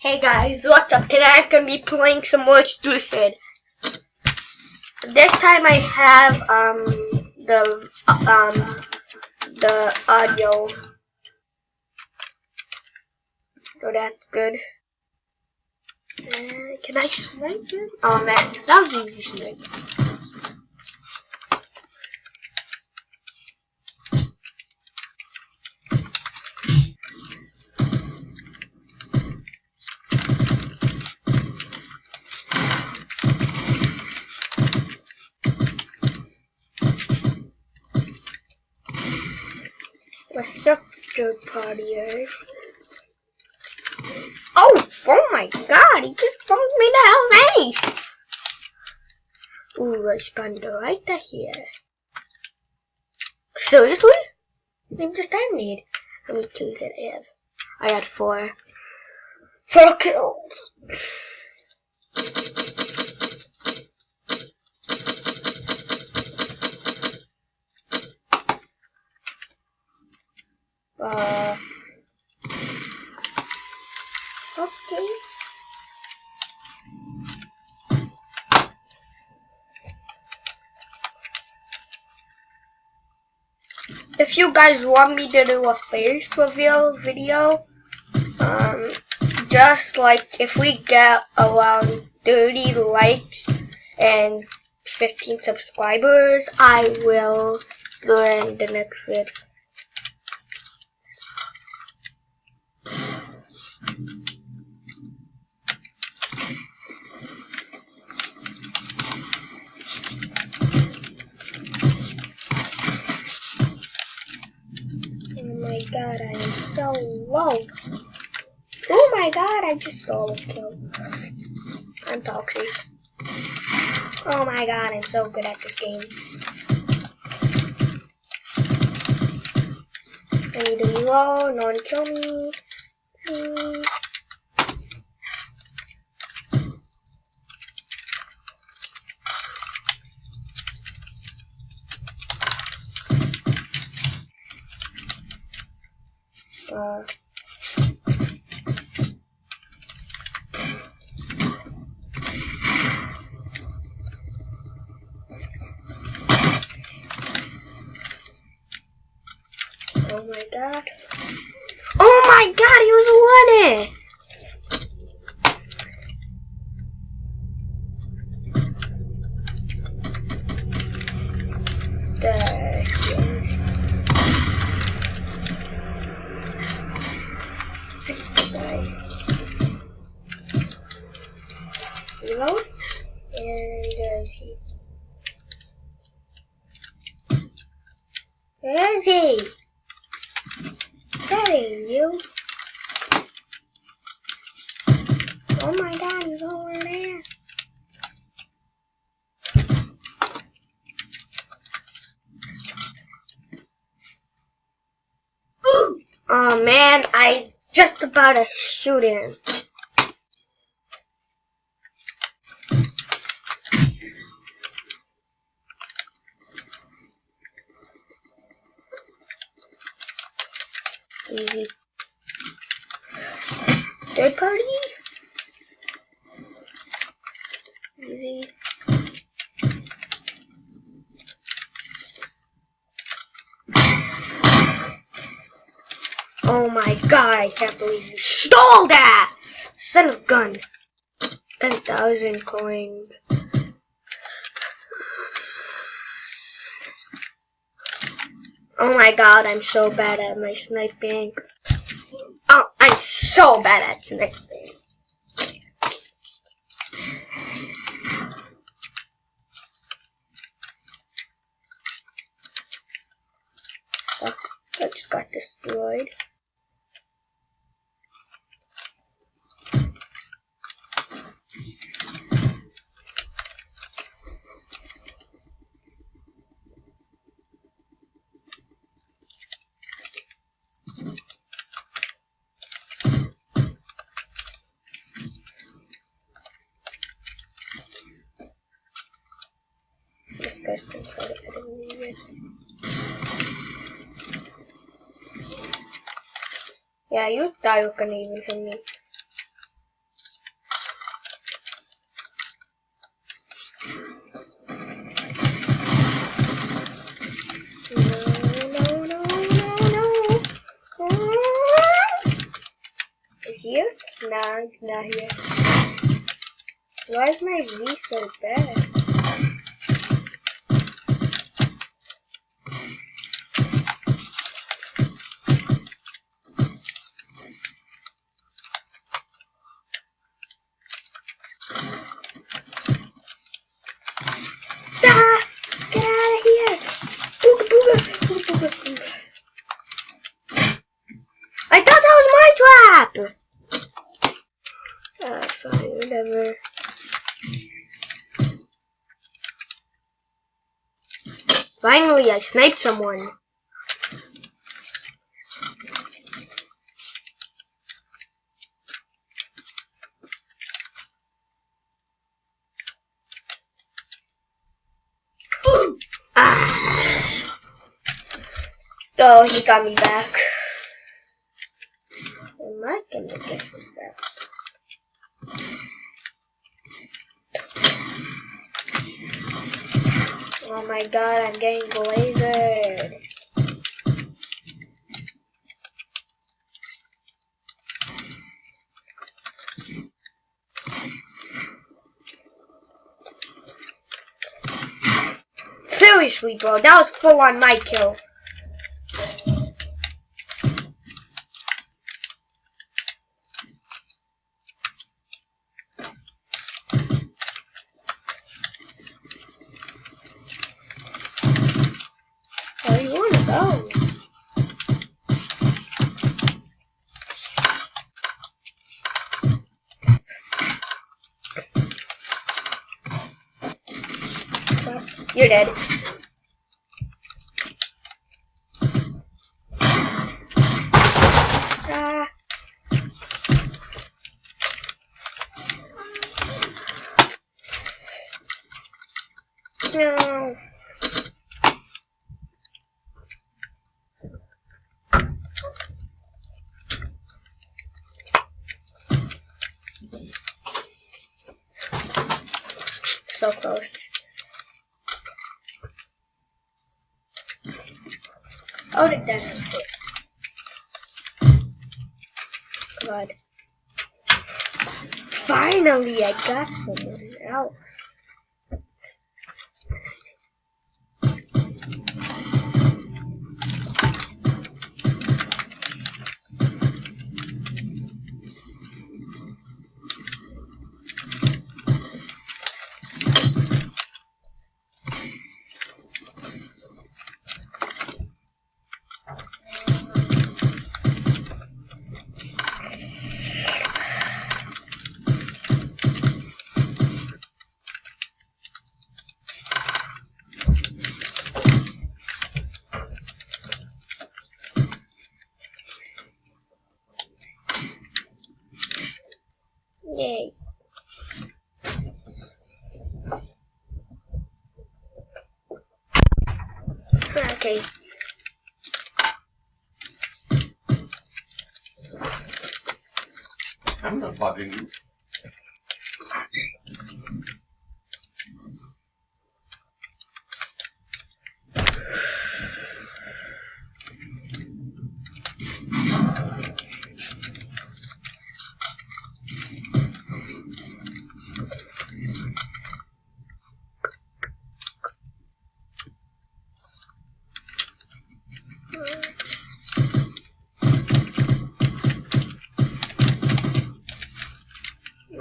Hey guys, what's up? Today I'm gonna be playing some more strucid. This time I have the audio. So that's good. Can I snipe him? Oh man, that was easy snipe. What's up, good partiers? Oh my god, he just bumped me in the face! Ooh, I spawned right here. Seriously? I'm just ended. How many kills did I have? I had 4. 4 kills! Okay. If you guys want me to do a face reveal video, just like if we get around 30 likes and 15 subscribers, I will do it in the next vid. Oh my god, I am so low. Oh my god, I just stole a kill. I'm toxic. Oh my god, I'm so good at this game. I need to reload, no one kill me. Please. Oh my god. Oh my god, he was winning! There he is. Reload. And there's he. Where is he? That ain't you. Oh my god, he's over there. Oh man, I just about to shoot him. Easy. Third party? Easy. Oh my god, I can't believe you stole that! Son of a gun. 10,000 coins. Oh my god, I'm so bad at my sniping. Oh, I'm so bad at sniping. Oh, I just got destroyed. This guy's gonna try to hit me again. Yeah, you thought you couldn't even hit me. here? Nah, not here. Why is my V so bad? Ah! Get out of here! Booga booga! Booga booga booga. I thought that was my trap! Fine, whatever. Finally, I sniped someone. Ah. Oh, he got me back. Am I gonna get him back? Oh my god, I'm getting lasered. Seriously, bro, that was full on my kill. Where do you wanna go? You're dead. Ah. No. So close. Oh, that's it. God. Finally, I got someone else. Yay. Okay. I'm not bothering you.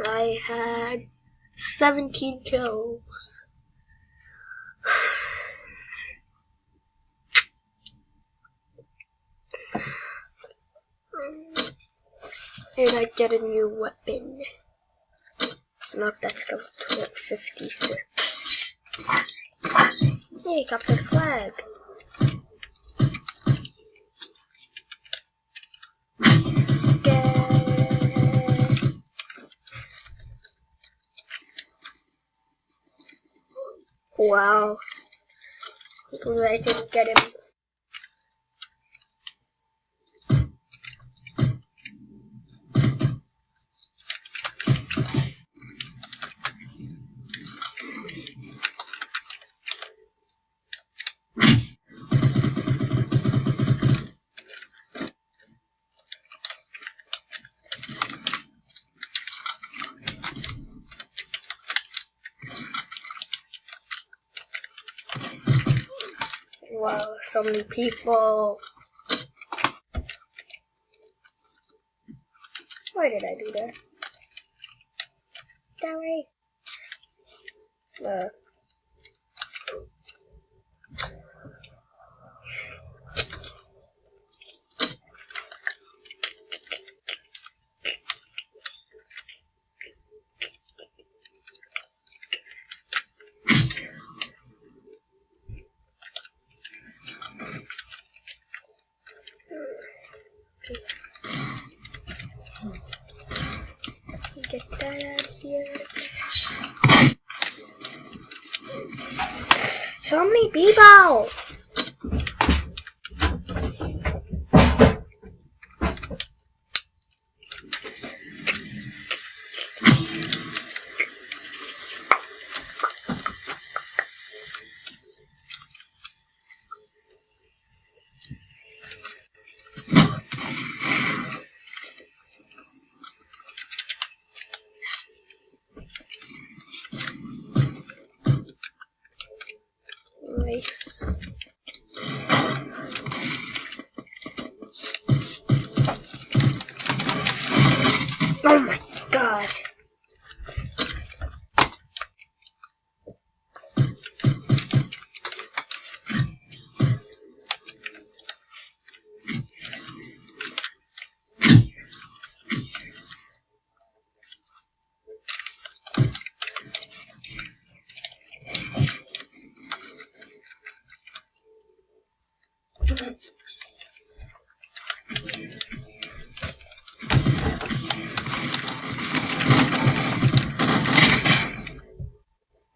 I had 17 kills. And I get a new weapon. Nope, that's still 56. Hey, captured flag. Wow. I didn't get him. wow, so many people. Why did I do that? That way. Get that out of here. So many people. Nice. Oh my god.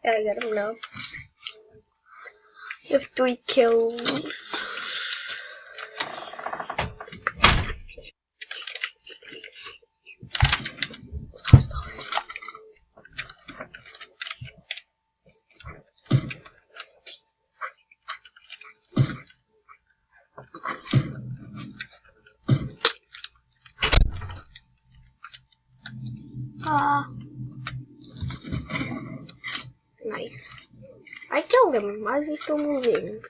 I got him now. You have 3 kills. Nice. I killed him. Why is he still moving?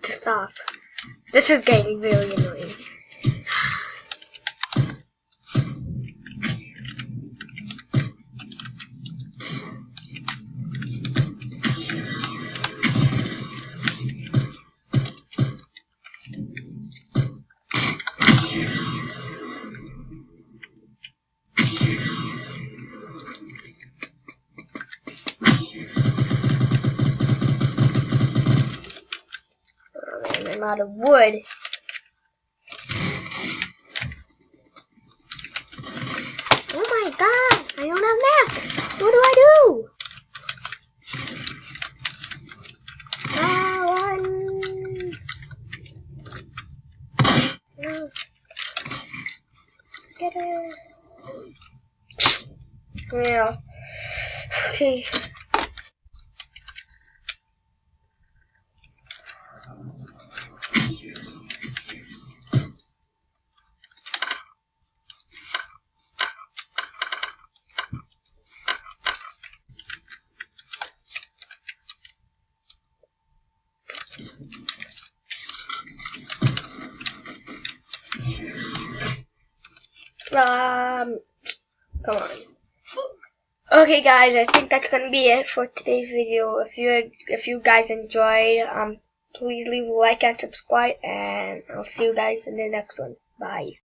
Stop. This is getting very annoying. I'm out of wood. Oh my god, I don't have neck. What do I do? Run. No. Get it. Yeah. Okay. Come on. Okay, guys, I think that's gonna be it for today's video. If you guys enjoyed, please leave a like and subscribe, and I'll see you guys in the next one. Bye.